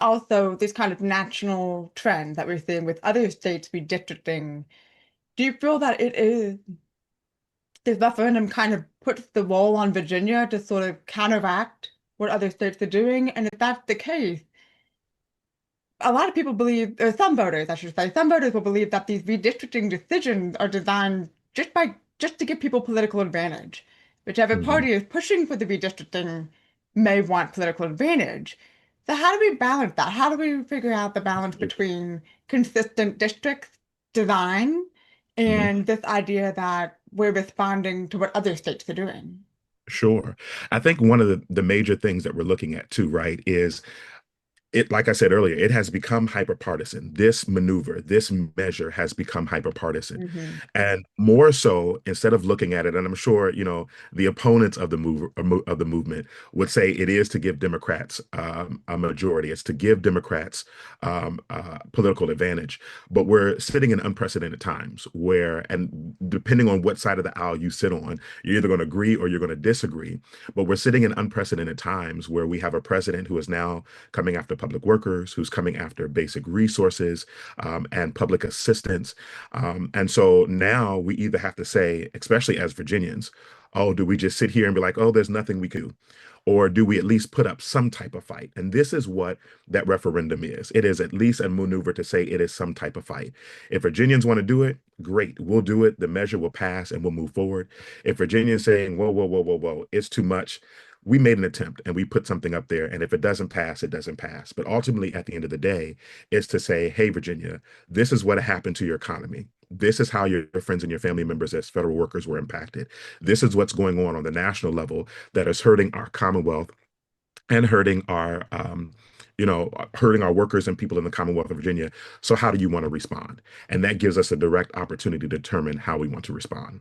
also this kind of national trend that we're seeing with other states redistricting, do you feel that it is this referendum kind of puts the role on Virginia to sort of counteract what other states are doing? And if that's the case, a lot of people believe, or some voters, I should say, some voters will believe that these redistricting decisions are designed just to give people political advantage. Whichever Mhm. party is pushing for the redistricting may want political advantage. So how do we balance that? How do we figure out the balance between consistent district design Mhm. and this idea that we're responding to what other states are doing? Sure. I think one of the major things that we're looking at too, right, is it, like I said earlier, it has become hyperpartisan. This maneuver, this measure has become hyperpartisan. Hmm. And more so, instead of looking at it, and I'm sure, the opponents of the of the movement would say it is to give Democrats a majority. It's to give Democrats political advantage. But we're sitting in unprecedented times where, and depending on what side of the aisle you sit on, you're either going to agree or you're going to disagree. But we're sitting in unprecedented times where we have a president who is now coming after public workers, who's coming after basic resources and public assistance. And so now we either have to say, especially as Virginians, oh, do we just sit here and be like, oh, there's nothing we can do? Or do we at least put up some type of fight? And this is what that referendum is. It is at least a maneuver to say it is some type of fight. If Virginians want to do it, great, we'll do it. The measure will pass and we'll move forward. If Virginians saying, whoa, whoa, whoa, whoa, whoa, it's too much, we made an attempt and we put something up there. And if it doesn't pass, it doesn't pass. But ultimately, at the end of the day, it's to say, hey, Virginia, this is what happened to your economy. This is how your friends and your family members as federal workers were impacted. This is what's going on the national level that is hurting our Commonwealth and hurting our workers and people in the Commonwealth of Virginia. So how do you want to respond? And that gives us a direct opportunity to determine how we want to respond.